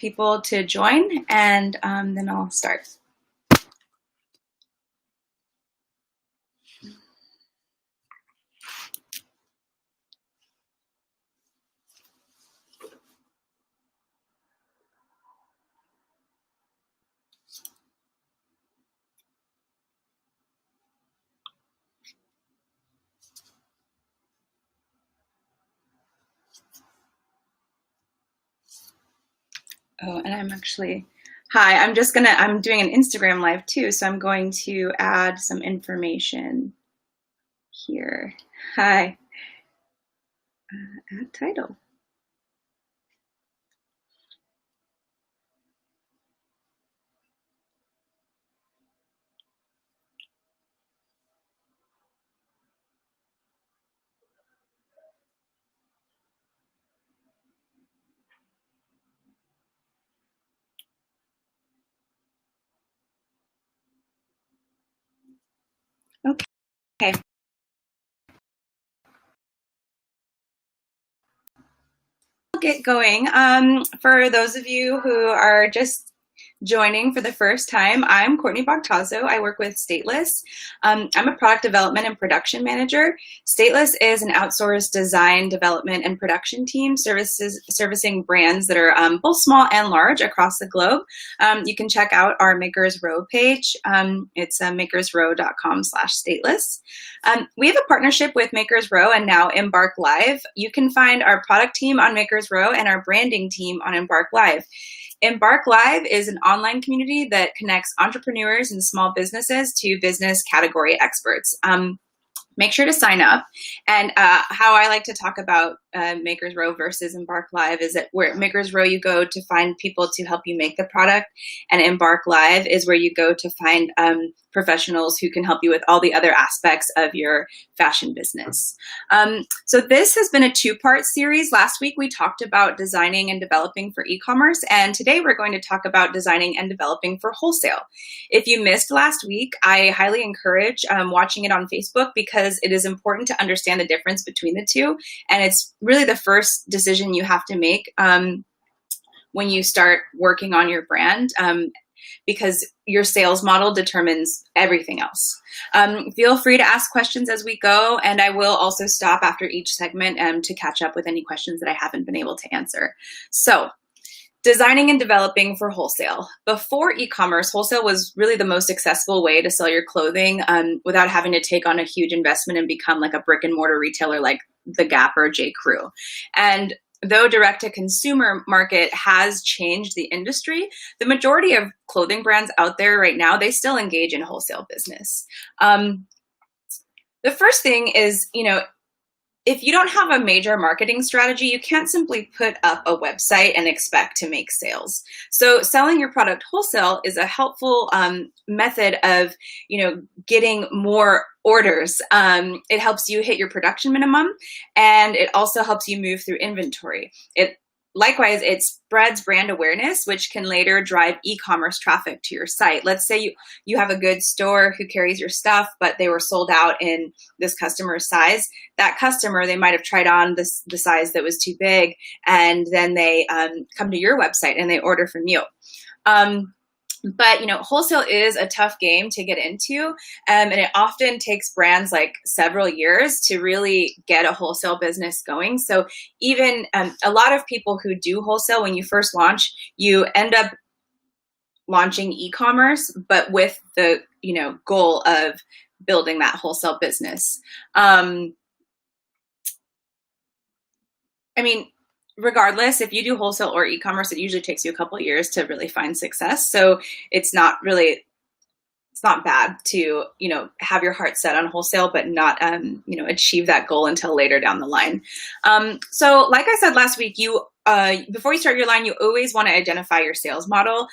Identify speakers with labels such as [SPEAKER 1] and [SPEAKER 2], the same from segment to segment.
[SPEAKER 1] people to join, and then I'll start. Oh, and hi, I'm doing an Instagram live too, so I'm going to add some information here. Hi, add title. Okay. We'll get going. For those of you who are just joining for the first time, I'm Courtney Bogtazzo. I work with Stateless. I'm a product development and production manager. Stateless is an outsourced design, development, and production team servicing brands that are both small and large across the globe. You can check out our Makers Row page. It's makersrow.com/stateless. We have a partnership with Makers Row and now Embark Live. You can find our product team on Makers Row and our branding team on Embark Live. Embark Live is an online community that connects entrepreneurs and small businesses to business category experts. Make sure to sign up. And how I like to talk about Makers Row versus Embark Live is that where at Makers Row you go to find people to help you make the product, and Embark Live is where you go to find professionals who can help you with all the other aspects of your fashion business. So this has been a two-part series. Last week we talked about designing and developing for e-commerce, and today we're going to talk about designing and developing for wholesale. If you missed last week, I highly encourage watching it on Facebook because it is important to understand the difference between the two, and it's really the first decision you have to make when you start working on your brand. Because your sales model determines everything else. Feel free to ask questions as we go, and I will also stop after each segment to catch up with any questions that I haven't been able to answer. So, designing and developing for wholesale. Before e-commerce, wholesale was really the most accessible way to sell your clothing without having to take on a huge investment and become like a brick and mortar retailer like the Gap or J. Crew. And though direct-to-consumer market has changed the industry, the majority of clothing brands out there right now, they still engage in wholesale business. The first thing is, if you don't have a major marketing strategy, you can't simply put up a website and expect to make sales. So selling your product wholesale is a helpful method of, getting more orders. It helps you hit your production minimum, and it also helps you move through inventory. Likewise, it spreads brand awareness, which can later drive e-commerce traffic to your site. Let's say you have a good store who carries your stuff, but they were sold out in this customer's size. That customer, they might have tried on the size that was too big, and then they come to your website and they order from you. But wholesale is a tough game to get into, and it often takes brands like several years to really get a wholesale business going. So even a lot of people who do wholesale, when you first launch, you end up launching e-commerce, but with the goal of building that wholesale business. Regardless, if you do wholesale or e-commerce, it usually takes you a couple of years to really find success. So it's not bad to, have your heart set on wholesale, but not, achieve that goal until later down the line. So like I said last week, before you start your line, you always want to identify your sales model,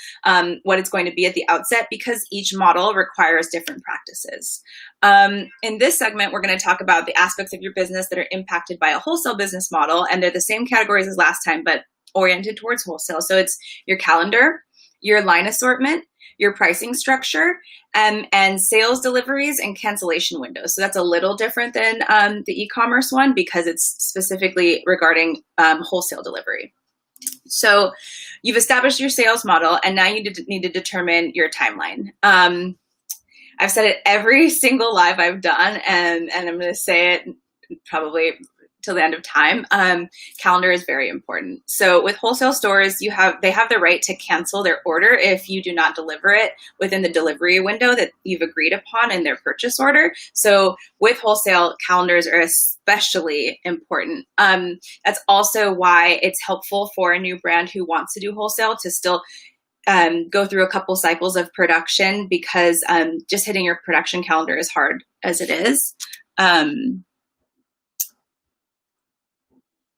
[SPEAKER 1] what it's going to be at the outset, because each model requires different practices. In this segment, we're going to talk about the aspects of your business that are impacted by a wholesale business model, and they're the same categories as last time, but oriented towards wholesale. So it's your calendar, your line assortment, your pricing structure, and sales deliveries and cancellation windows. So that's a little different than the e-commerce one because it's specifically regarding wholesale delivery. So you've established your sales model, and now you need to determine your timeline. I've said it every single live I've done, and I'm going to say it probably till the end of time. Calendar is very important. So with wholesale stores, they have the right to cancel their order if you do not deliver it within the delivery window that you've agreed upon in their purchase order. So with wholesale, calendars are especially important. That's also why it's helpful for a new brand who wants to do wholesale to still go through a couple cycles of production, because just hitting your production calendar is hard as it is.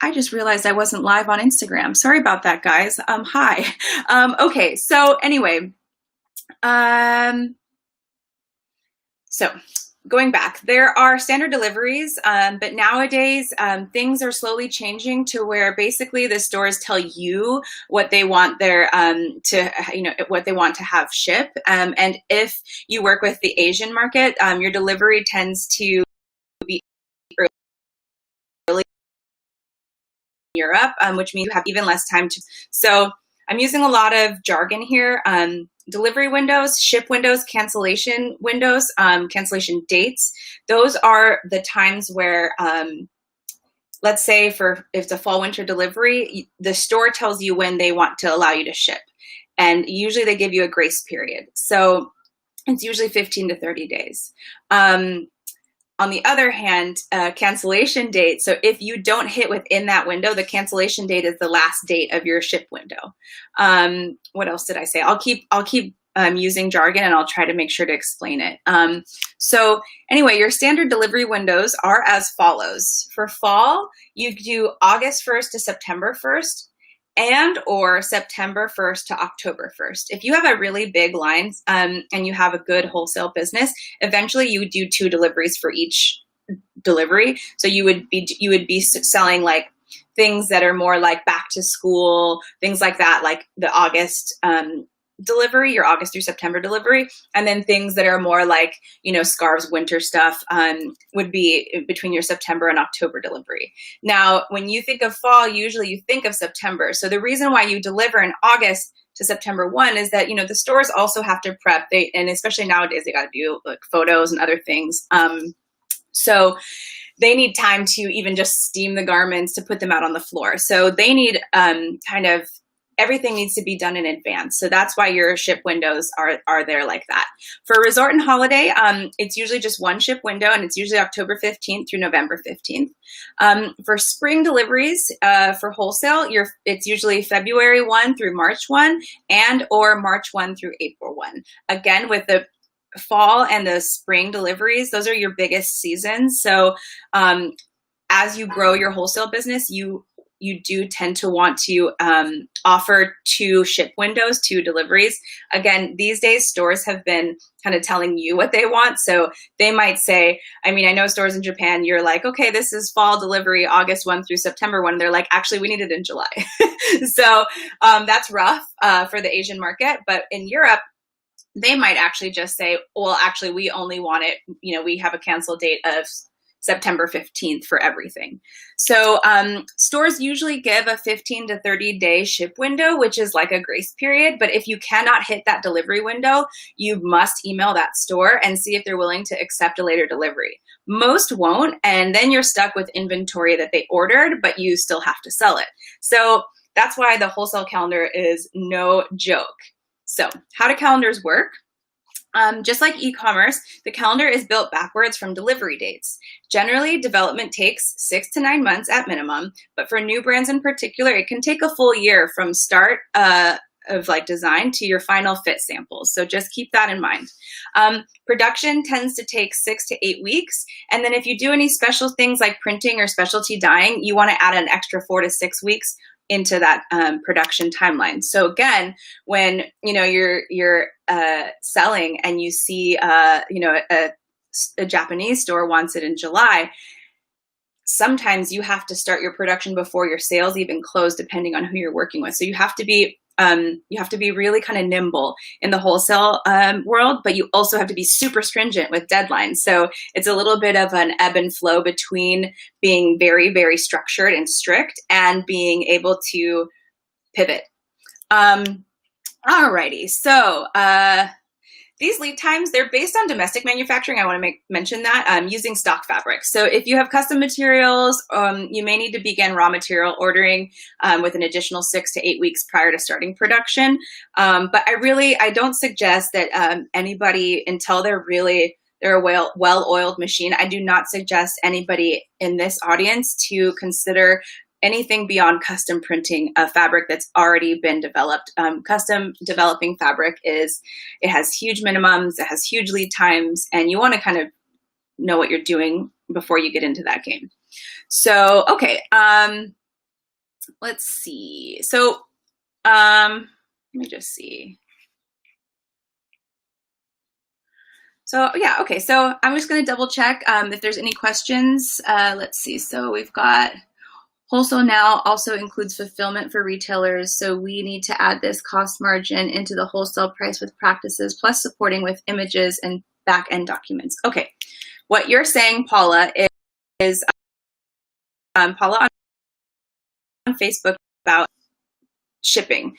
[SPEAKER 1] I just realized I wasn't live on Instagram. Sorry about that, guys. Hi. Okay, so anyway, so going back, there are standard deliveries, but nowadays things are slowly changing to where basically the stores tell you what they want what they want to have ship. And if you work with the Asian market, your delivery tends to be early in Europe, which means you have even less time to. So I'm using a lot of jargon here. Delivery windows, ship windows, cancellation windows, cancellation dates. Those are the times where, let's say if it's a fall winter delivery, the store tells you when they want to allow you to ship. And usually they give you a grace period. So it's usually 15 to 30 days. On the other hand, cancellation date. So if you don't hit within that window, the cancellation date is the last date of your ship window. What else did I say? I'll keep using jargon, and I'll try to make sure to explain it. So anyway, your standard delivery windows are as follows. For fall, you do August 1st to September 1st. And or September 1st to October 1st. If you have a really big line and you have a good wholesale business, eventually you would do 2 deliveries for each delivery. So you would be selling like things that are more like back to school, things like that, like the August delivery, your August through September delivery, and then things that are more like, scarves, winter stuff would be between your September and October delivery. Now, when you think of fall, usually you think of September. So the reason why you deliver in August to September 1 is that, the stores also have to prep, and especially nowadays, they got to do like photos and other things. So they need time to even just steam the garments to put them out on the floor. So they need everything needs to be done in advance. So that's why your ship windows are there like that. For resort and holiday, it's usually just one ship window, and it's usually October 15th through November 15th. For spring deliveries, for wholesale, it's usually February 1 through March 1 and or March 1 through April 1. Again, with the fall and the spring deliveries, those are your biggest seasons. So as you grow your wholesale business, you do tend to want to offer 2 ship windows, 2 deliveries. Again, these days stores have been kind of telling you what they want. So they might say, I know stores in Japan, you're like, okay, this is fall delivery, August 1 through September 1. They're like, actually, we need it in July. So that's rough for the Asian market. But in Europe, they might actually just say, well, actually, we only want it, we have a cancel date of September 15th for everything. So stores usually give a 15 to 30 day ship window, which is like a grace period. But if you cannot hit that delivery window, you must email that store and see if they're willing to accept a later delivery. Most won't, and then you're stuck with inventory that they ordered, but you still have to sell it. So that's why the wholesale calendar is no joke. So how do calendars work? Just like e-commerce, the calendar is built backwards from delivery dates. Generally, development takes 6 to 9 months at minimum, but for new brands in particular, it can take a full year from start of like design to your final fit samples. So just keep that in mind. Production tends to take 6 to 8 weeks. And then if you do any special things like printing or specialty dyeing, you want to add an extra 4 to 6 weeks into that production timeline. So again, when you're selling and you see a Japanese store wants it in July, sometimes you have to start your production before your sales even close, depending on who you're working with. So you have to be really kind of nimble in the wholesale world, but you also have to be super stringent with deadlines. So it's a little bit of an ebb and flow between being very, very structured and strict and being able to pivot. Alrighty, so these lead times, they're based on domestic manufacturing. I want to mention that, using stock fabrics. So if you have custom materials, you may need to begin raw material ordering with an additional 6 to 8 weeks prior to starting production. But I don't suggest that anybody, until they're a well-oiled machine, I do not suggest anybody in this audience to consider anything beyond custom printing a fabric that's already been developed. Custom developing fabric it has huge minimums, it has huge lead times, and you want to kind of know what you're doing before you get into that game. So, okay, let's see. So, let me just see. So yeah, okay, so I'm just gonna double check if there's any questions. Let's see, so we've got Wholesale now also includes fulfillment for retailers, so we need to add this cost margin into the wholesale price with practices, plus supporting with images and back-end documents. Okay, what you're saying, Paula, is Paula on Facebook about shipping.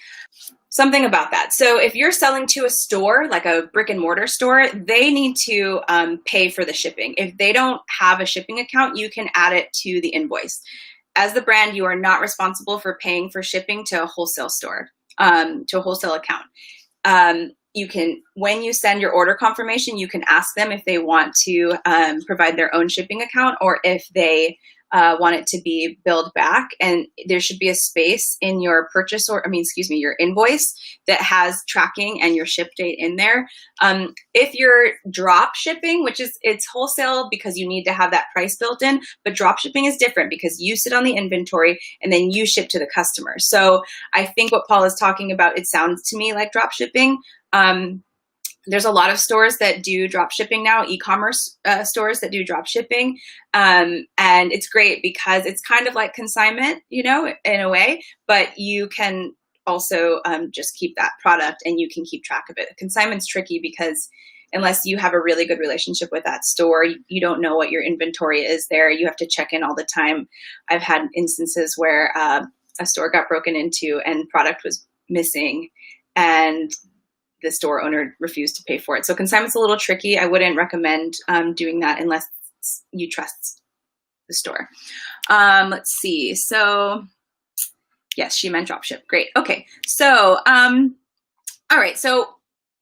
[SPEAKER 1] Something about that. So if you're selling to a store, like a brick and mortar store, they need to pay for the shipping. If they don't have a shipping account, you can add it to the invoice. As the brand, you are not responsible for paying for shipping to a wholesale store, to a wholesale account. You can, when you send your order confirmation, you can ask them if they want to provide their own shipping account, or if they want it to be billed back. And there should be a space in your your invoice that has tracking and your ship date in there. If you're drop shipping, it's wholesale because you need to have that price built in, but drop shipping is different because you sit on the inventory and then you ship to the customer. So I think what Paul is talking about, it sounds to me like drop shipping. There's a lot of stores that do drop shipping now, e-commerce stores that do drop shipping. And it's great because it's kind of like consignment, in a way, but you can also just keep that product and you can keep track of it. Consignment's tricky because unless you have a really good relationship with that store, you don't know what your inventory is there. You have to check in all the time. I've had instances where a store got broken into and product was missing and the store owner refused to pay for it. So consignment's a little tricky. I wouldn't recommend doing that unless you trust the store. Let's see. So yes, she meant dropship. Great. Okay. So, all right. So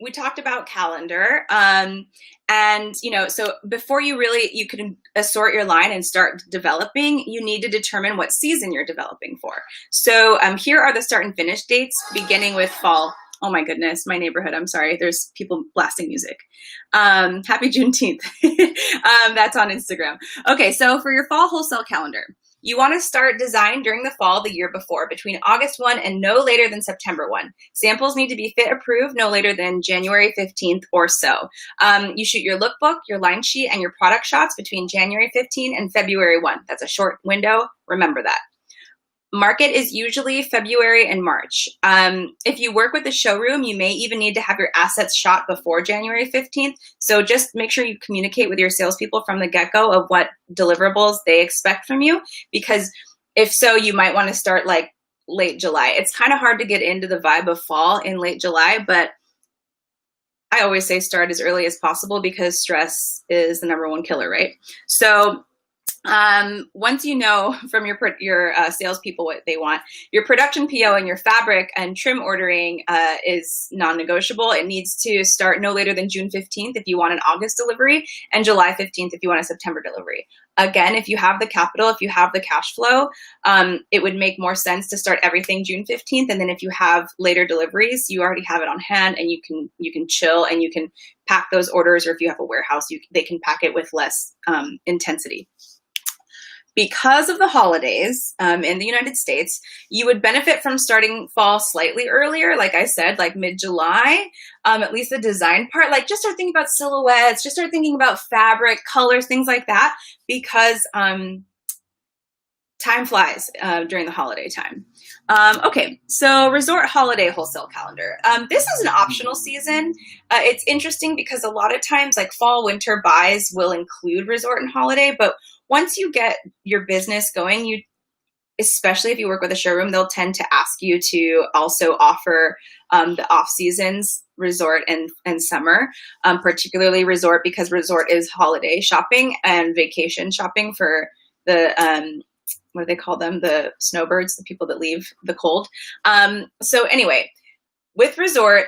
[SPEAKER 1] we talked about calendar. And, so before you can assort your line and start developing, you need to determine what season you're developing for. So here are the start and finish dates, beginning with fall. Oh my goodness, my neighborhood. I'm sorry. There's people blasting music. Happy Juneteenth. That's on Instagram. Okay, so for your fall wholesale calendar, you want to start design during the fall the year before, between August 1 and no later than September 1. Samples need to be fit approved no later than January 15th or so. You shoot your lookbook, your line sheet, and your product shots between January 15 and February 1. That's a short window. Remember that. Market is usually February and March. If you work with a showroom, you may even need to have your assets shot before January 15th. So just make sure you communicate with your salespeople from the get-go of what deliverables they expect from you, because if so, you might want to start like late July. It's kind of hard to get into the vibe of fall in late July, but I always say start as early as possible because stress is the #1 killer, right? So once you know from your salespeople what they want, your production PO and your fabric and trim ordering is non-negotiable. It needs to start no later than June 15th if you want an August delivery, and July 15th if you want a September delivery. Again, if you have the capital, if you have the cash flow, it would make more sense to start everything June 15th. And then if you have later deliveries, you already have it on hand and you can chill and you can pack those orders, or if you have a warehouse, they can pack it with less intensity. Because of the holidays in the United States, you would benefit from starting fall slightly earlier, like I said, like mid-July, at least the design part. Like just start thinking about silhouettes, just start thinking about fabric, colors, things like that, because time flies during the holiday time. Okay, so resort holiday wholesale calendar. This is an optional season. It's interesting because a lot of times like fall, winter buys will include resort and holiday, but once you get your business going, especially if you work with a showroom, they'll tend to ask you to also offer the off seasons, resort and summer, particularly resort, because resort is holiday shopping and vacation shopping for the what do they call them? The snowbirds, the people that leave the cold. So anyway, with resort,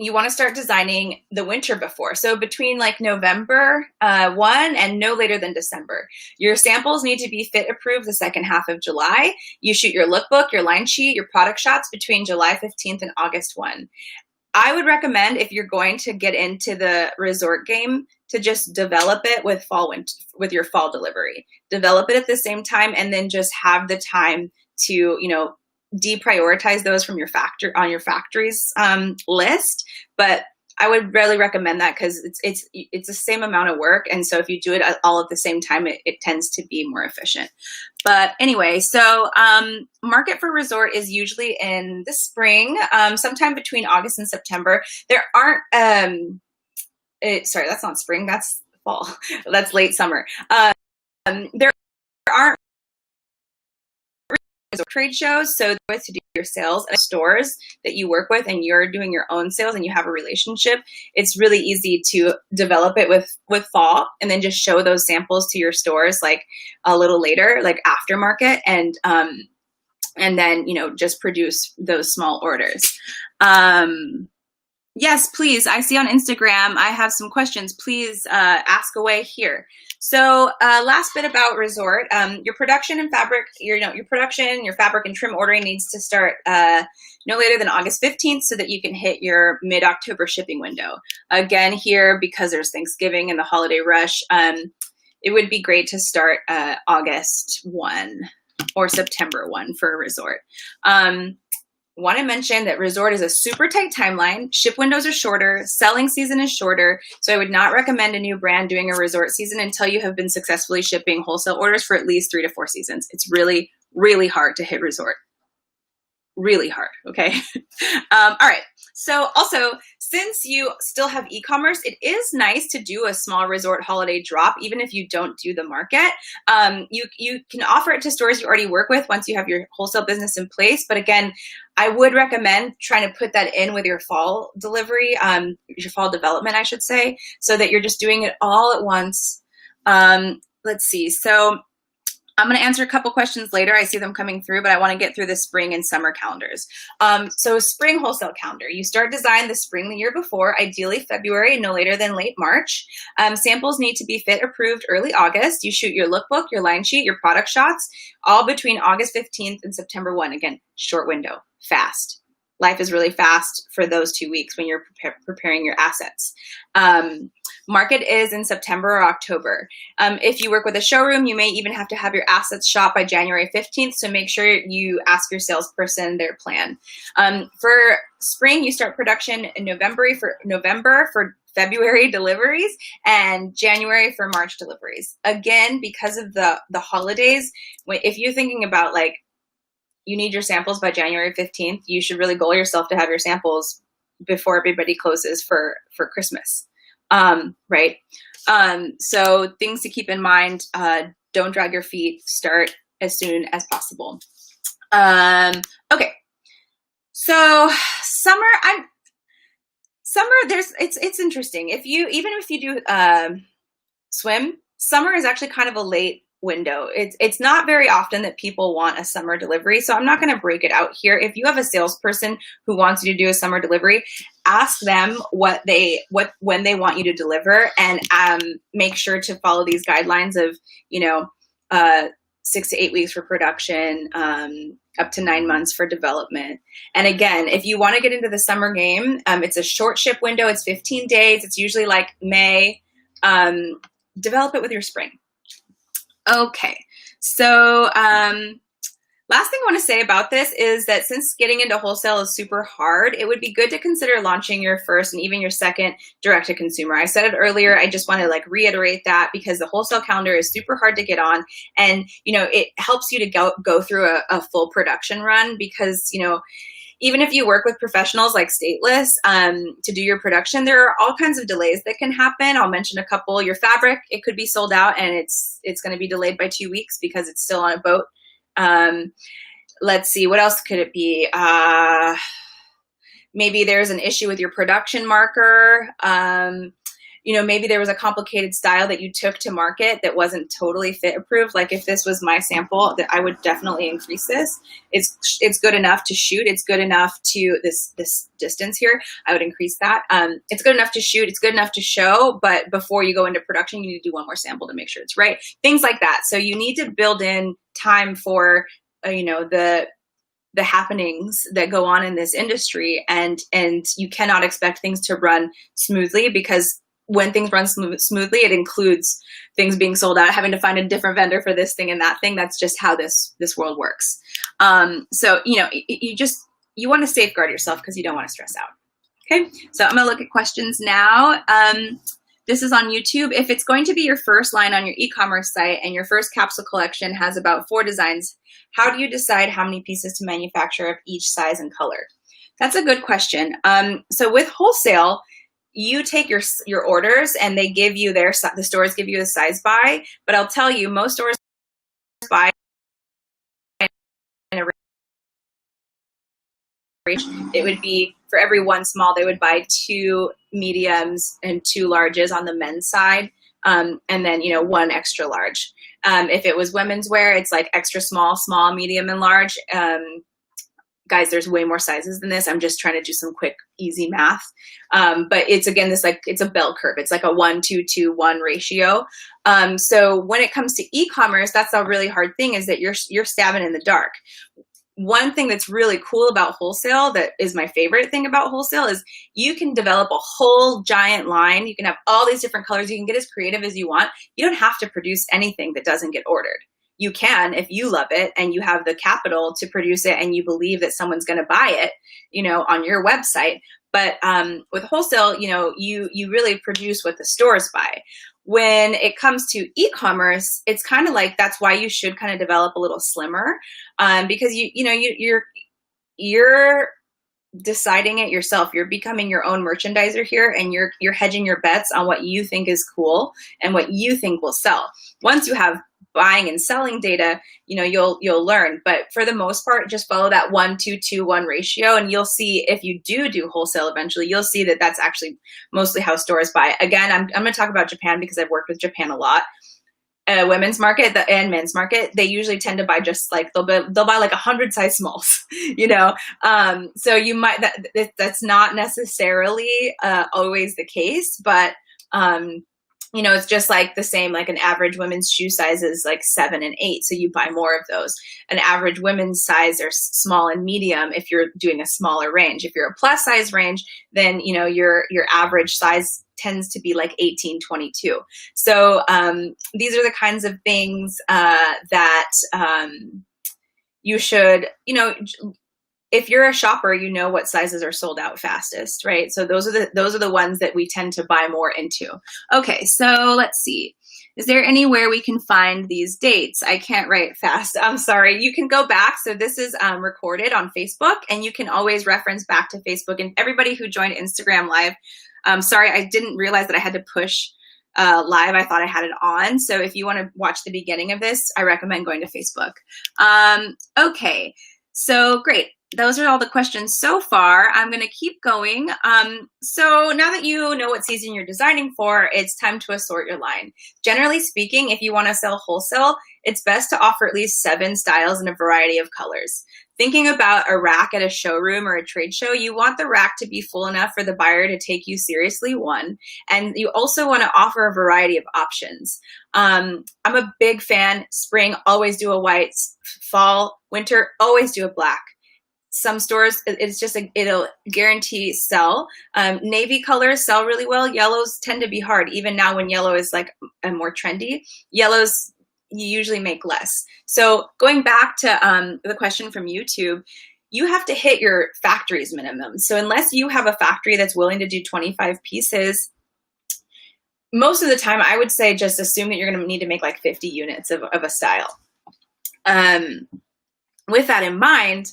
[SPEAKER 1] you want to start designing the winter before. So between like November 1 and no later than December. Your samples need to be fit approved the second half of July. You shoot your lookbook, your line sheet, your product shots between July 15th and August 1. I would recommend, if you're going to get into the resort game, to just develop it with with your fall delivery. Develop it at the same time, and then just have the time to, you know, deprioritize those from your factory's list. But I would really recommend that, because it's the same amount of work, and so if you do it all at the same time, it tends to be more efficient. But anyway, so market for resort is usually in the spring, sometime between August and September. There aren't sorry, that's not spring, that's fall. That's late summer. There aren't trade shows, so with to do your sales and stores that you work with, and you're doing your own sales and you have a relationship, it's really easy to develop it with fall, and then just show those samples to your stores like a little later, like aftermarket, and then, you know, just produce those small orders. Yes, please. I see on Instagram, I have some questions. Please ask away here. So last bit about resort, your production and fabric, your production, your fabric and trim ordering needs to start no later than August 15th, so that you can hit your mid-October shipping window. Again, here, because there's Thanksgiving and the holiday rush, it would be great to start August 1 or September 1 for a resort. Want to mention that resort is a super tight timeline. Ship windows are shorter. Selling season is shorter. So I would not recommend a new brand doing a resort season until you have been successfully shipping wholesale orders for at least 3 to 4 seasons. It's really, really hard to hit resort. Really hard. Okay. All right. So also, since you still have e-commerce, it is nice to do a small resort holiday drop, even if you don't do the market. You can offer it to stores you already work with once you have your wholesale business in place. But again, I would recommend trying to put that in with your fall delivery, your fall development, I should say, so that you're just doing it all at once. Let's see. So I'm going to answer a couple questions later. I see them coming through, but I want to get through the spring and summer calendars. So spring wholesale calendar, you start design the spring the year before, ideally February and no later than late March. Samples need to be fit approved early August. You shoot your lookbook, your line sheet, your product shots, all between August 15th and September 1. Again, short window, fast. Life is really fast for those 2 weeks when you're preparing your assets. Market is in September or October. If you work with a showroom, you may even have to have your assets shot by January 15th, so make sure you ask your salesperson their plan. For spring, you start production in November for February deliveries, and January for March deliveries. Again, because of the holidays, if you're thinking about like, you need your samples by January 15th, you should really goal yourself to have your samples before everybody closes for Christmas. Right? So things to keep in mind, don't drag your feet, start as soon as possible. Okay. So summer, it's interesting. Even if you do, swim, summer is actually kind of a late window. It's not very often that people want a summer delivery, so I'm not going to break it out here. If you have a salesperson who wants you to do a summer delivery, ask them when they want you to deliver, and make sure to follow these guidelines of 6 to 8 weeks for production, up to 9 months for development. And again, if you want to get into the summer game, it's a short ship window. It's 15 days. It's usually like May. Develop it with your spring. Okay, so last thing I want to say about this is that since getting into wholesale is super hard, it would be good to consider launching your first and even your second direct-to-consumer. I said it earlier, I just want to reiterate that, because the wholesale calendar is super hard to get on, and it helps you to go through a full production run, because even if you work with professionals like Stateless to do your production, there are all kinds of delays that can happen. I'll mention a couple. Your fabric, it could be sold out and it's going to be delayed by 2 weeks because it's still on a boat Let's see, what else could it be? Maybe there's an issue with your production marker. Maybe there was a complicated style that you took to market that wasn't totally fit approved. Like if this was my sample, that I would definitely increase this. It's good enough to shoot. It's good enough to this distance here. I would increase that. It's good enough to shoot. It's good enough to show. But before you go into production, you need to do one more sample to make sure it's right. Things like that. So you need to build in time for the happenings that go on in this industry, and you cannot expect things to run smoothly, because when things run smoothly, it includes things being sold out, having to find a different vendor for this thing and that thing. That's just how this world works. So, you want to safeguard yourself because you don't want to stress out. Okay. So I'm going to look at questions now. This is on YouTube. If it's going to be your first line on your e-commerce site and your first capsule collection has about 4 designs, how do you decide how many pieces to manufacture of each size and color? That's a good question. So with Wholesale, you take your orders and they give you the stores give you a size buy, but I'll tell you, most stores buy in a range. It would be for every 1 small, they would buy 2 mediums and 2 larges on the men's side, and then 1 extra large. If it was women's wear, it's like extra small, small, medium, and large. Guys, there's way more sizes than this. I'm just trying to do some quick, easy math. But it's, again, it's a bell curve. It's like a 1, 2, 2, 1 ratio. So when it comes to e-commerce, that's a really hard thing, is that you're stabbing in the dark. One thing that's really cool about Wholesale, that is my favorite thing about Wholesale, is you can develop a whole giant line. You can have all these different colors. You can get as creative as you want. You don't have to produce anything that doesn't get ordered. You can, if you love it and you have the capital to produce it and you believe that someone's going to buy it, on your website. But with Wholesale, you really produce what the stores buy. When it comes to e-commerce, it's kind of like, that's why you should kind of develop a little slimmer, because you're deciding it yourself. You're becoming your own merchandiser here, and you're hedging your bets on what you think is cool and what you think will sell. Once you have buying and selling data, you'll learn. But for the most part, just follow that 1, 2, 2, 1 ratio, and you'll see, if you do Wholesale eventually, you'll see that that's actually mostly how stores buy. Again, I'm going to talk about Japan because I've worked with Japan a lot. Women's market and men's market, they usually tend to buy just like they'll buy like 100 size smalls, So you might that's not necessarily always the case, but it's just like the same, like an average women's shoe size is like 7 and 8. So you buy more of those. An average women's size are small and medium if you're doing a smaller range. If you're a plus size range, then, your average size tends to be like 18, 22. So these are the kinds of things that you should, if you're a shopper, you know what sizes are sold out fastest, right? So those are the ones that we tend to buy more into. Okay, so let's see. Is there anywhere we can find these dates? I can't write fast. I'm sorry. You can go back. So this is recorded on Facebook, and you can always reference back to Facebook. And everybody who joined Instagram Live, sorry, I didn't realize that I had to push live. I thought I had it on. So if you want to watch the beginning of this, I recommend going to Facebook. Okay, so great. Those are all the questions so far. I'm going to keep going. So now that you know what season you're designing for, it's time to assort your line. Generally speaking, if you want to sell wholesale, it's best to offer at least 7 styles in a variety of colors. Thinking about a rack at a showroom or a trade show, you want the rack to be full enough for the buyer to take you seriously, one, and you also want to offer a variety of options. I'm a big fan. Spring, always do a white. Fall, winter, always do a black. Some stores, it'll guarantee sell. Navy colors sell really well. Yellows tend to be hard. Even now when yellow is like a more trendy, yellows you usually make less. So going back to the question from YouTube, you have to hit your factory's minimum. So unless you have a factory that's willing to do 25 pieces, most of the time I would say just assume that you're going to need to make like 50 units of a style. With that in mind,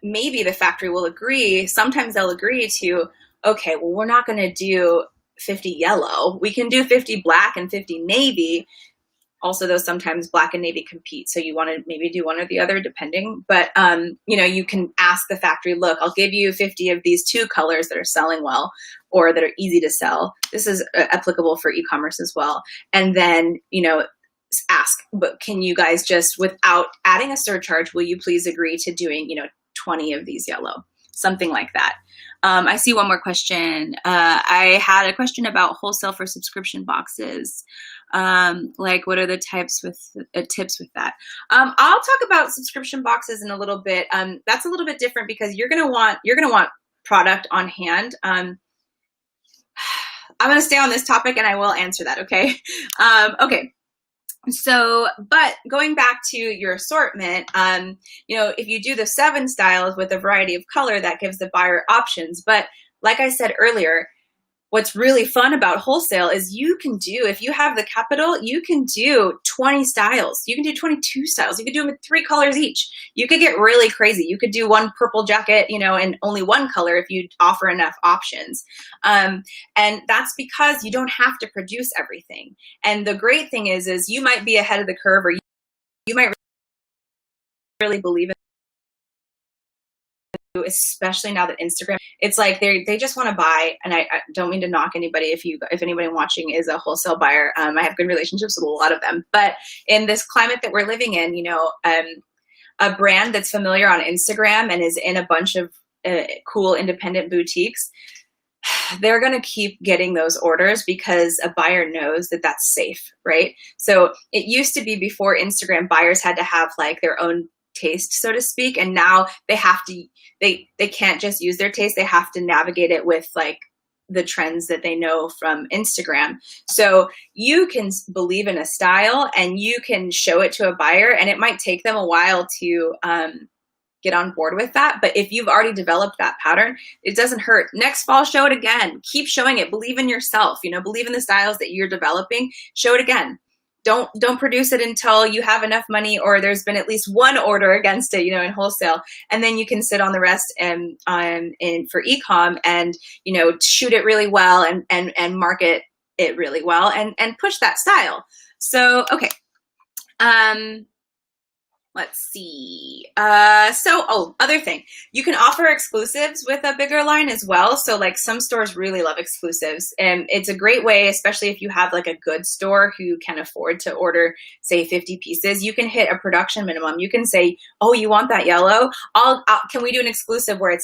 [SPEAKER 1] maybe the factory will agree. Sometimes they'll agree to, okay, well, we're not going to do 50 yellow. We can do 50 black and 50 navy. Also, though, sometimes black and navy compete, so you want to maybe do one or the other depending. But you can ask the factory, look, I'll give you 50 of these 2 colors that are selling well or that are easy to sell. This is applicable for e-commerce as well. And then ask, but can you guys just, without adding a surcharge, will you please agree to doing 20 of these yellow, something like that. I see one more question. I had a question about wholesale for subscription boxes. Like, what are the tips with that? I'll talk about subscription boxes in a little bit. That's a little bit different because you're gonna want product on hand. I'm gonna stay on this topic and I will answer that. Okay. Okay. So, but going back to your assortment, if you do the 7 styles with a variety of color, that gives the buyer options. But like I said earlier, what's really fun about wholesale is you can do, if you have the capital, you can do 20 styles. You can do 22 styles. You could do them with 3 colors each. You could get really crazy. You could do one purple jacket, in only 1 color if you offer enough options. And that's because you don't have to produce everything. And the great thing is you might be ahead of the curve, or you might really believe in, especially now that Instagram, it's like they just want to buy. And I don't mean to knock anybody if anybody watching is a wholesale buyer. I have good relationships with a lot of them, but in this climate that we're living in, a brand that's familiar on Instagram and is in a bunch of cool independent boutiques, they're going to keep getting those orders because a buyer knows that that's safe, right? So it used to be, before Instagram, buyers had to have like their own taste, so to speak, and now they have to, they can't just use their taste, they have to navigate it with like the trends that they know from Instagram. So you can believe in a style and you can show it to a buyer, and it might take them a while to get on board with that. But if you've already developed that pattern, it doesn't hurt. Next fall, show it again. Keep showing it. Believe in yourself, believe in the styles that you're developing. Show it again. Don't produce it until you have enough money or there's been at least 1 order against it, in wholesale. And then you can sit on the rest and for e-com and, shoot it really well and market it really well and push that style. So, okay. Let's see. Other thing, you can offer exclusives with a bigger line as well. So like some stores really love exclusives, and it's a great way, especially if you have like a good store who can afford to order, say 50 pieces, you can hit a production minimum. You can say, oh, you want that yellow? Can we do an exclusive where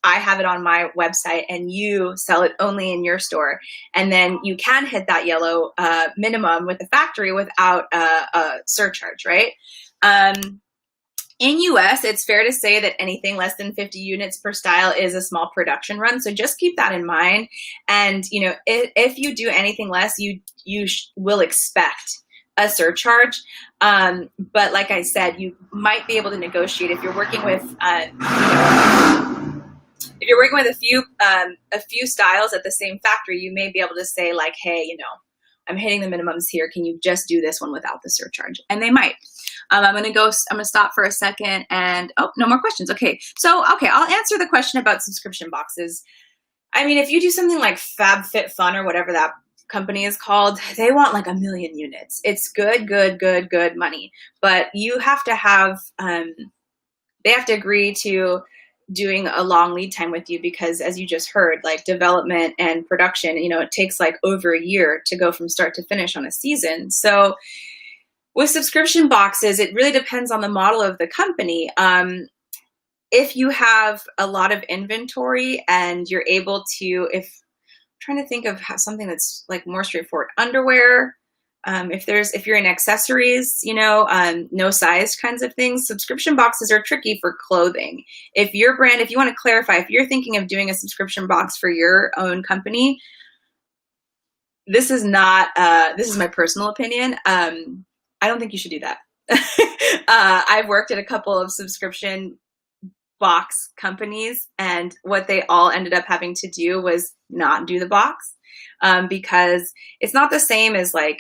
[SPEAKER 1] I have it on my website and you sell it only in your store? And then you can hit that yellow minimum with the factory without a surcharge, right? In US, it's fair to say that anything less than 50 units per style is a small production run. So just keep that in mind. And, if you do anything less, you will expect a surcharge. But like I said, you might be able to negotiate if you're working with, if you're working with a few styles at the same factory, you may be able to say like, hey, I'm hitting the minimums here. Can you just do this one without the surcharge? And they might. I'm going to stop for a second and, no more questions. Okay. I'll answer the question about subscription boxes. I mean, if you do something like FabFitFun or whatever that company is called, they want like 1 million units. It's good money, but you have to have, they have to agree to doing a long lead time with you because, as you just heard, like development and production, it takes like over a year to go from start to finish on a season. So with subscription boxes, it really depends on the model of the company. If you have a lot of inventory and you're able to, I'm trying to think of something that's like more straightforward, underwear, if you're in accessories, no size kinds of things, subscription boxes are tricky for clothing. If you want to clarify, if you're thinking of doing a subscription box for your own company, this is my personal opinion. I don't think you should do that. I've worked at a couple of subscription box companies, and what they all ended up having to do was not do the box because it's not the same as like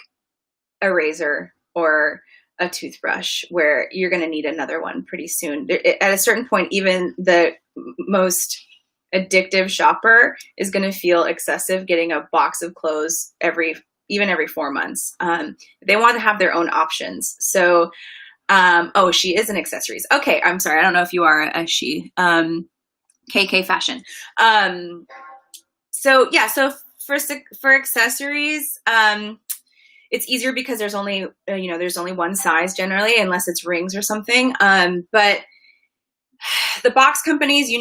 [SPEAKER 1] a razor or a toothbrush where you're going to need another one pretty soon. At a certain point, even the most addictive shopper is going to feel excessive getting a box of clothes every even every 4 months. They want to have their own options. So, oh, she is in accessories. Okay, I'm sorry. I don't know if you are a she. KK Fashion. So yeah, so for accessories, it's easier because there's only there's only one size generally, unless it's rings or something. But the box companies,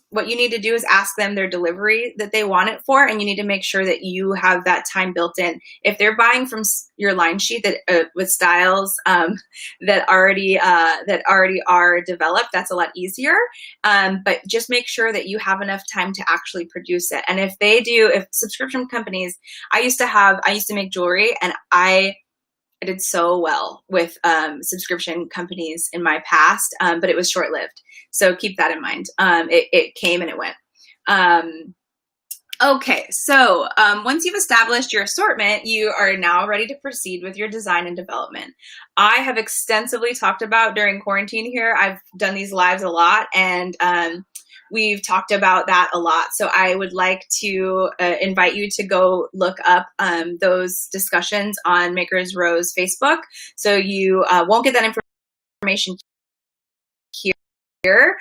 [SPEAKER 1] what you need to do is ask them their delivery that they want it for, and you need to make sure that you have that time built in. If they're buying from your line sheet that with styles that already are developed, that's a lot easier. But just make sure that you have enough time to actually produce it. And if subscription companies, I used to make jewelry, and I did so well with subscription companies in my past, but it was short-lived. So keep that in mind. It came and it went. Okay, so once you've established your assortment, you are now ready to proceed with your design and development. I have extensively talked about during quarantine here. I've done these lives a lot, and we've talked about that a lot. So I would like to invite you to go look up those discussions on Makers Row's Facebook. So you won't get that information here.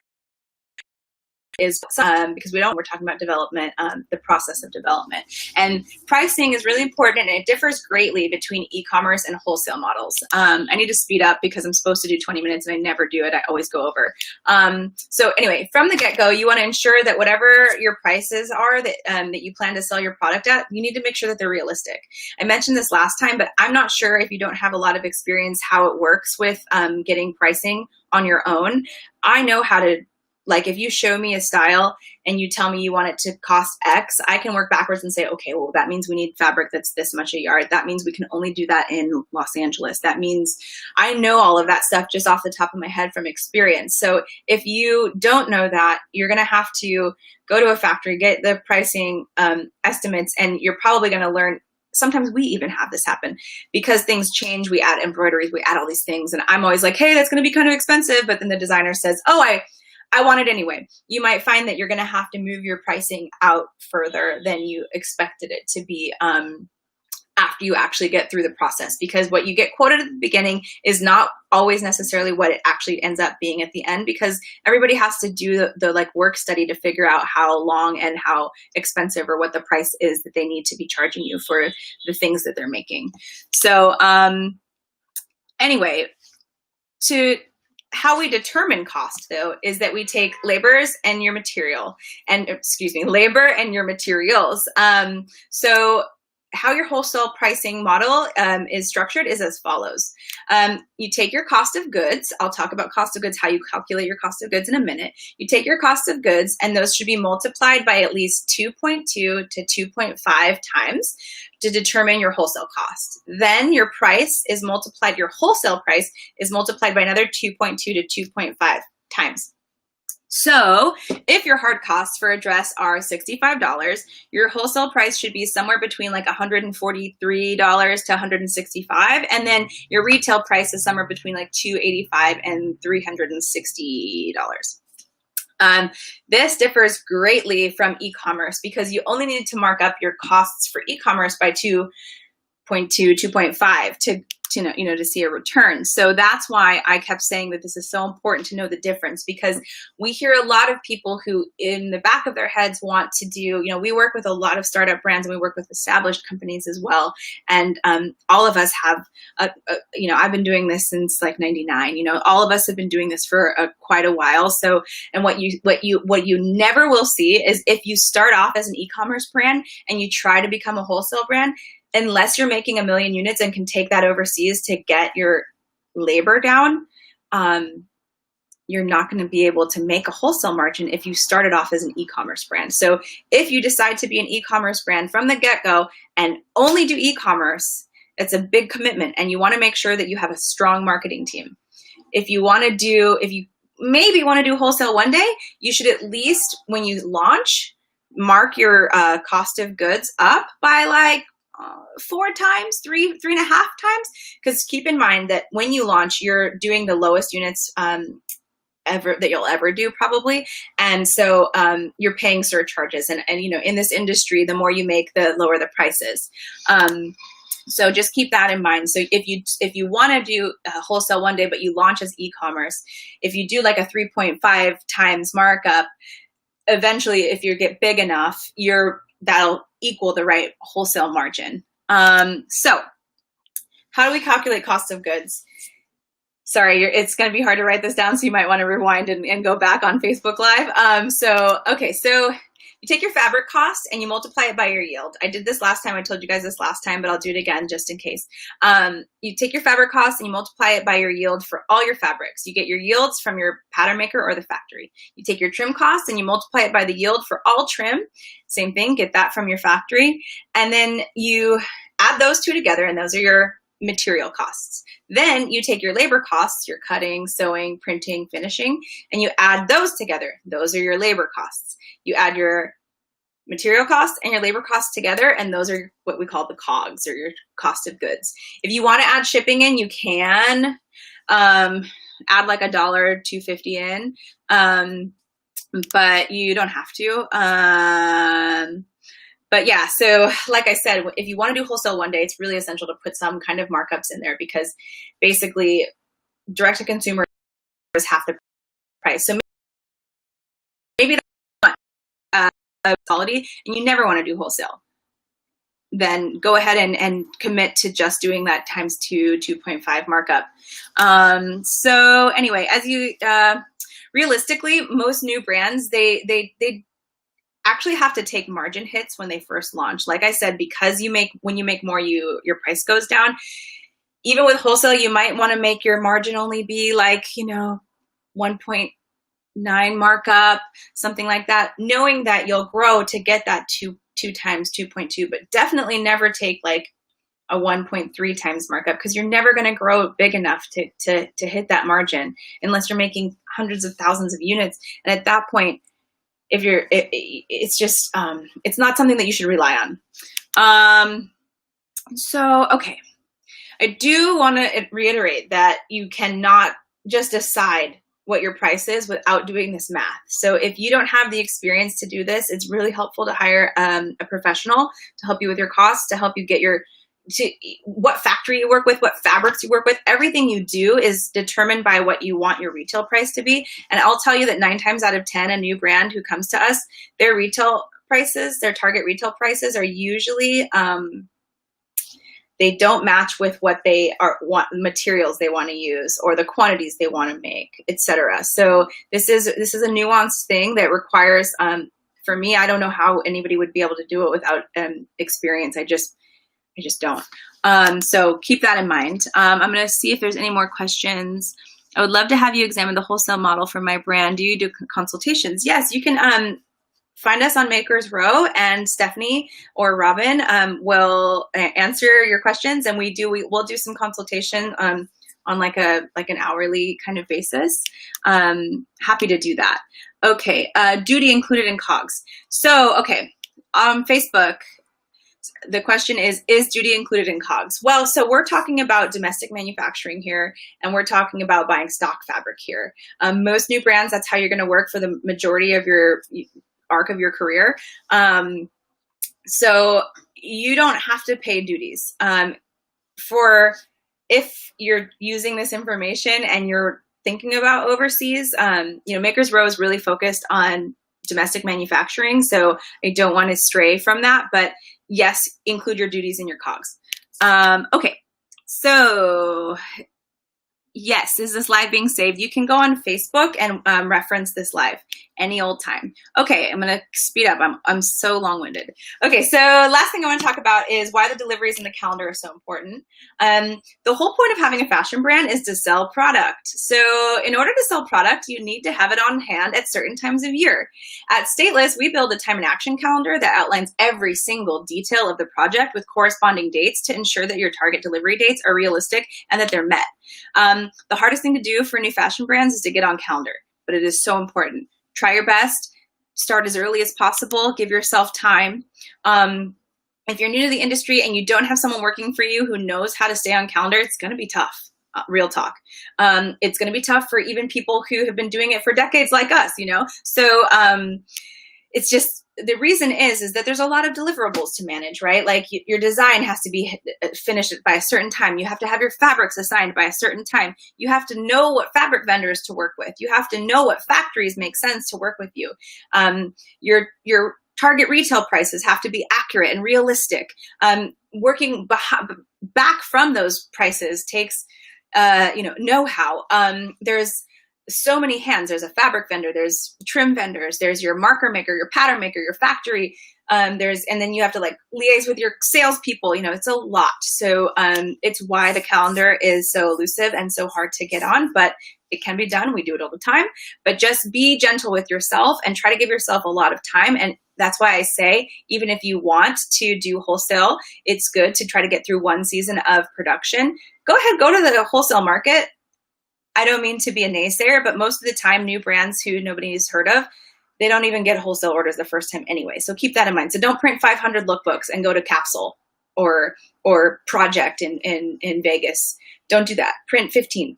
[SPEAKER 1] Is because we're talking about development, the process of development. And pricing is really important, and it differs greatly between e-commerce and wholesale models. I need to speed up because I'm supposed to do 20 minutes and I never do it. I always go over. So anyway, from the get-go, you want to ensure that whatever your prices are that you plan to sell your product at, you need to make sure that they're realistic. I mentioned this last time, but I'm not sure, if you don't have a lot of experience, how it works with getting pricing on your own. I know how to, like, if you show me a style and you tell me you want it to cost X, I can work backwards and say, okay, well, that means we need fabric that's this much a yard. That means we can only do that in Los Angeles. That means I know all of that stuff just off the top of my head from experience. So if you don't know that, you're going to have to go to a factory, get the pricing estimates, and you're probably going to learn. Sometimes we even have this happen because things change. We add embroideries, we add all these things. And I'm always like, hey, that's going to be kind of expensive. But then the designer says, oh, I want it anyway. You might find that you're going to have to move your pricing out further than you expected it to be after you actually get through the process, because what you get quoted at the beginning is not always necessarily what it actually ends up being at the end, because everybody has to do the like work study to figure out how long and how expensive or what the price is that they need to be charging you for the things that they're making. So anyway, how we determine cost, though, is that we take labor and your materials. So how your wholesale pricing model is structured is as follows. You take your cost of goods. I'll talk about cost of goods, how you calculate your cost of goods in a minute. You take your cost of goods, and those should be multiplied by at least 2.2 to 2.5 times to determine your wholesale cost. Then your your wholesale price is multiplied by another 2.2 to 2.5 times. So if your hard costs for a dress are $65, your wholesale price should be somewhere between like $143 to $165. And then your retail price is somewhere between like $285 and $360. This differs greatly from e-commerce because you only need to mark up your costs for e-commerce by 2.2, 2.5 to see a return. So that's why I kept saying that this is so important to know the difference, because we hear a lot of people who in the back of their heads want to do, we work with a lot of startup brands and we work with established companies as well. And all of us have, I've been doing this since like 99, all of us have been doing this for quite a while. So, and what you never will see is if you start off as an e-commerce brand and you try to become a wholesale brand, unless you're making 1 million units and can take that overseas to get your labor down, you're not going to be able to make a wholesale margin if you started off as an e-commerce brand. So if you decide to be an e-commerce brand from the get-go and only do e-commerce, it's a big commitment, and you want to make sure that you have a strong marketing team. If you maybe want to do wholesale one day, you should at least, when you launch, mark your cost of goods up by like 4 times, 3.5 times, because keep in mind that when you launch, you're doing the lowest units that you'll ever do probably, and so you're paying surcharges, and in this industry, the more you make, the lower the prices. So just keep that in mind. So if you want to do a wholesale one day, but you launch as e-commerce, if you do like a 3.5 times markup, eventually, if you get big enough, that'll equal the right wholesale margin. So how do we calculate cost of goods? Sorry, it's going to be hard to write this down, so you might want to rewind and go back on Facebook Live. So you take your fabric cost and you multiply it by your yield. I did this last time. I told you guys this last time, but I'll do it again just in case. You take your fabric cost and you multiply it by your yield for all your fabrics. You get your yields from your pattern maker or the factory. You take your trim cost and you multiply it by the yield for all trim. Same thing, get that from your factory. And then you add those two together, and those are your material costs. Then you take your labor costs, your cutting, sewing, printing, finishing, and you add those together. Those are your labor costs. You add your material costs and your labor costs together, and those are what we call the COGS, or your cost of goods. If you want to add shipping in, you can add like $1.250 in, but you don't have to. But yeah, so like I said, if you want to do wholesale one day, it's really essential to put some kind of markups in there, because basically direct to consumer is half the price. So maybe that's quality and you never want to do wholesale. Then go ahead and commit to just doing that times 2.5 markup. So anyway, as you realistically, most new brands, they actually have to take margin hits when they first launch. Like I said, because when you make more, your price goes down. Even with wholesale, you might want to make your margin only be like, 1.9 markup, something like that, knowing that you'll grow to get that two times 2.2, but definitely never take like a 1.3 times markup, because you're never going to grow big enough to hit that margin unless you're making hundreds of thousands of units. And at that point, it's not something that you should rely on. Okay. I do want to reiterate that you cannot just decide what your price is without doing this math. So if you don't have the experience to do this, it's really helpful to hire a professional to help you with your costs, to help you get what factory you work with, what fabrics you work with. Everything you do is determined by what you want your retail price to be. And I'll tell you that 9 times out of 10, a new brand who comes to us, their retail prices, their target retail prices are usually, they don't match with what materials they want to use, or the quantities they want to make, etc. So this is a nuanced thing that requires, for me, I don't know how anybody would be able to do it without experience. I just don't. So keep that in mind. I'm going to see if there's any more questions. I would love to have you examine the wholesale model for my brand. Do you do consultations? Yes, you can find us on Makers Row, and Stephanie or Robin will answer your questions, and we'll do some consultation on like an hourly kind of basis. Happy to do that. Okay, duty included in COGS. So, okay, on Facebook, the question is duty included in COGS? Well, so we're talking about domestic manufacturing here, and we're talking about buying stock fabric here. Most new brands, that's how you're going to work for the majority of your arc of your career. So you don't have to pay duties. If you're using this information and you're thinking about overseas, Makers Row is really focused on domestic manufacturing, so I don't want to stray from that, but yes, include your duties in your COGS. Okay, so yes, is this live being saved? You can go on Facebook and reference this live any old time. Okay, I'm gonna speed up. I'm so long-winded. Okay, so last thing I want to talk about is why the deliveries in the calendar are so important. The whole point of having a fashion brand is to sell product. So in order to sell product, you need to have it on hand at certain times of year. At Stateless, we build a time and action calendar that outlines every single detail of the project with corresponding dates to ensure that your target delivery dates are realistic and that they're met. The hardest thing to do for new fashion brands is to get on calendar, but it is so important. Try your best, start as early as possible, give yourself time. If you're new to the industry and you don't have someone working for you who knows how to stay on calendar, it's going to be tough. Real talk. It's going to be tough for even people who have been doing it for decades like us, So it's just the reason is that there's a lot of deliverables to manage, right? Like your design has to be finished by a certain time. You have to have your fabrics assigned by a certain time. You have to know what fabric vendors to work with. You have to know what factories make sense to work with you. Your target retail prices have to be accurate and realistic. Working back from those prices takes, know-how. There's so many hands. There's a fabric vendor, there's trim vendors, there's your marker maker, your pattern maker, your factory. And then you have to like liaise with your salespeople. It's a lot. So it's why the calendar is so elusive and so hard to get on, but it can be done. We do it all the time, but just be gentle with yourself and try to give yourself a lot of time. And that's why I say, even if you want to do wholesale, it's good to try to get through one season of production. Go ahead, go to the wholesale market. I don't mean to be a naysayer, but most of the time, new brands who nobody's heard of, they don't even get wholesale orders the first time anyway. So keep that in mind. So don't print 500 lookbooks and go to Capsule or Project in Vegas. Don't do that. Print 15.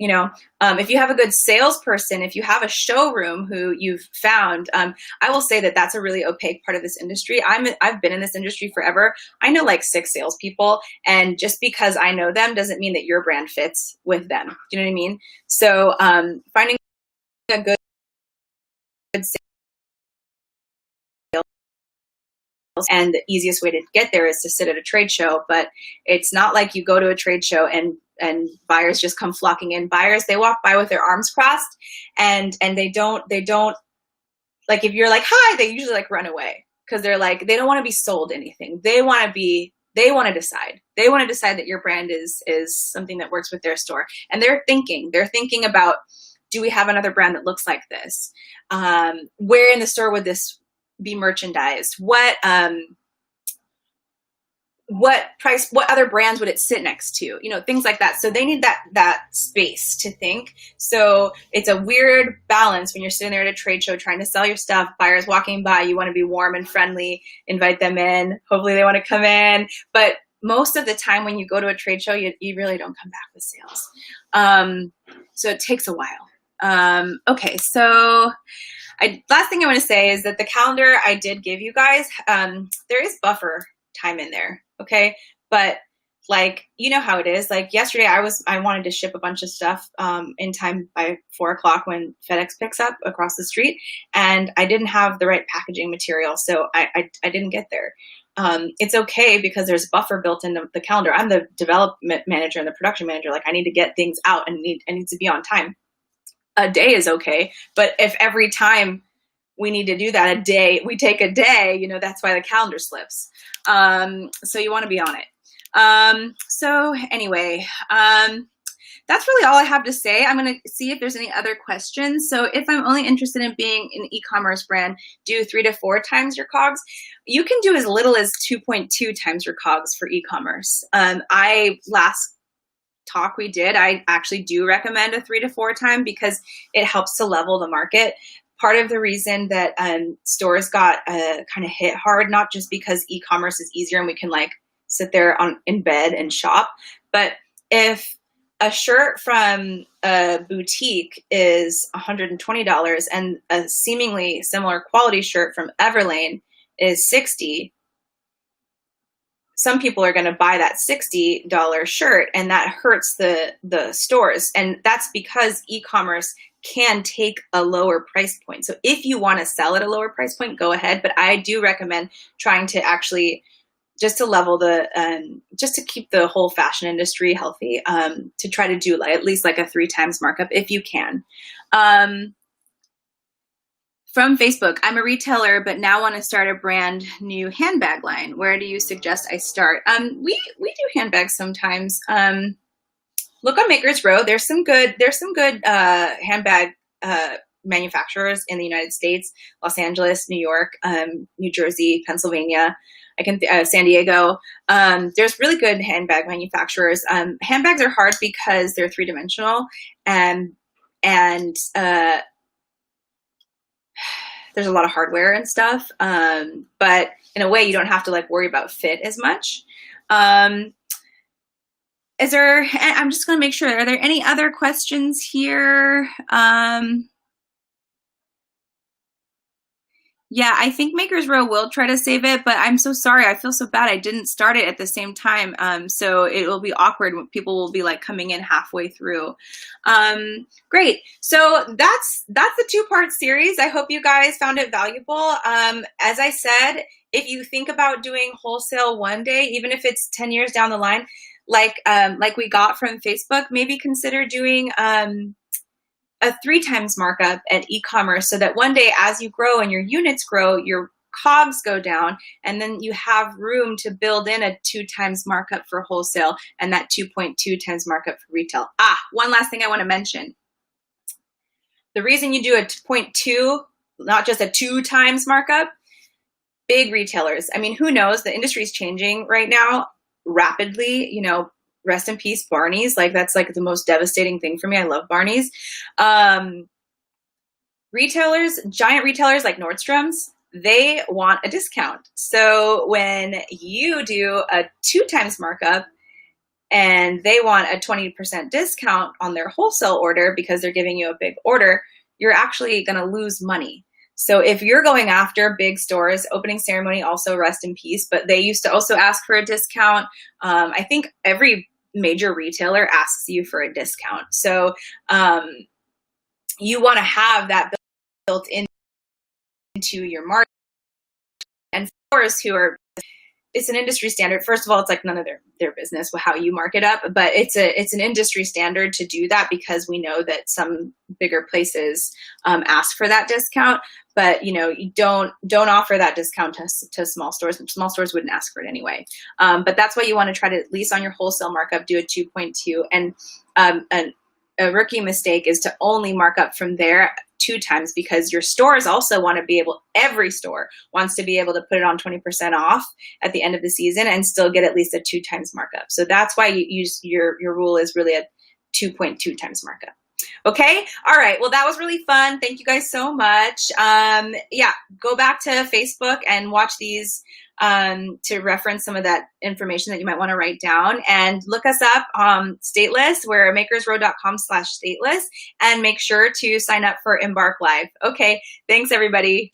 [SPEAKER 1] If you have a good salesperson, if you have a showroom who you've found, I will say that that's a really opaque part of this industry. I've been in this industry forever. I know like 6 salespeople, and just because I know them doesn't mean that your brand fits with them. Do you know what I mean? So finding a good sales, and the easiest way to get there is to sit at a trade show. But it's not like you go to a trade show and buyers just come flocking in. Buyers, they walk by with their arms crossed, and they don't like, if you're like, hi, they usually like run away, because they're like, they don't want to be sold anything. They want to decide that your brand is something that works with their store. And they're thinking about, do we have another brand that looks like this? Where in the store would this be merchandised? What price, what other brands would it sit next to? Things like that. So they need that space to think. So it's a weird balance when you're sitting there at a trade show trying to sell your stuff, buyers walking by, you want to be warm and friendly, invite them in. Hopefully they want to come in. But most of the time when you go to a trade show, you really don't come back with sales. So it takes a while. Okay. So last thing I want to say is that the calendar I did give you guys, there is buffer time in there. Okay. But like, how it is. Like yesterday I wanted to ship a bunch of stuff in time by 4:00 when FedEx picks up across the street, and I didn't have the right packaging material. So I didn't get there. It's okay because there's buffer built into the calendar. I'm the development manager and the production manager. Like I need to get things out and need to be on time. A day is okay. But if every time we need to do that we take a day, that's why the calendar slips. So you want to be on it. So anyway, that's really all I have to say. I'm going to see if there's any other questions. So if I'm only interested in being an e-commerce brand, do 3 to 4 times your COGS. You can do as little as 2.2 times your COGS for e-commerce. Last talk we did, I actually do recommend a 3 to 4 time because it helps to level the market. Part of the reason that stores got kind of hit hard, not just because e-commerce is easier and we can like sit there in bed and shop, but if a shirt from a boutique is $120 and a seemingly similar quality shirt from Everlane is $60, some people are going to buy that $60 shirt, and that hurts the stores. And that's because e-commerce can take a lower price point. So if you want to sell at a lower price point, go ahead. But I do recommend trying to actually just to level just to keep the whole fashion industry healthy, to try to do at least like a 3 times markup if you can. From Facebook, I'm a retailer, but now want to start a brand new handbag line. Where do you suggest I start? We do handbags sometimes. Look on Makers Row. There's some good handbag manufacturers in the United States: Los Angeles, New York, New Jersey, Pennsylvania. San Diego. There's really good handbag manufacturers. Handbags are hard because they're 3-dimensional, and there's a lot of hardware and stuff. But in a way, you don't have to worry about fit as much. I'm just going to make sure, are there any other questions here? Yeah, I think Makers Row will try to save it, but I'm so sorry. I feel so bad. I didn't start it at the same time. So it will be awkward when people will be like coming in halfway through. Great. So that's the two-part series. I hope you guys found it valuable. As I said, if you think about doing wholesale one day, even if it's 10 years down the line, like we got from Facebook, maybe consider doing a 3 times markup at e-commerce, so that one day as you grow and your units grow, your COGS go down, and then you have room to build in a 2 times markup for wholesale and that 2.2 times markup for retail. One last thing I want to mention. The reason you do a 0.2, not just a 2 times markup, big retailers, I mean, who knows? The industry is changing right now rapidly, rest in peace, Barney's. Like, that's like the most devastating thing for me. I love Barney's. Retailers, giant retailers like Nordstrom's, they want a discount. So when you do a 2 times markup and they want a 20% discount on their wholesale order because they're giving you a big order, you're actually going to lose money. So if you're going after big stores, Opening Ceremony, also rest in peace, but they used to also ask for a discount. I think every major retailer asks you for a discount. So you want to have that built into your market. And stores who are, it's an industry standard. First of all, it's like none of their business how you mark it up, but it's an industry standard to do that, because we know that some bigger places ask for that discount. But you don't offer that discount to small stores. Small stores wouldn't ask for it anyway. But that's why you want to try to, at least on your wholesale markup, do a 2.2. And a rookie mistake is to only mark up from there 2 times, because your stores also want to be able, every store wants to be able to put it on 20% off at the end of the season and still get at least a 2 times markup. So that's why you use your rule is really a 2.2 times markup. Okay. All right. Well, that was really fun. Thank you guys so much. Yeah, go back to Facebook and watch these to reference some of that information that you might want to write down, and look us up Stateless. We're makersrow.com/stateless, and make sure to sign up for Embark Live. Okay. Thanks, everybody.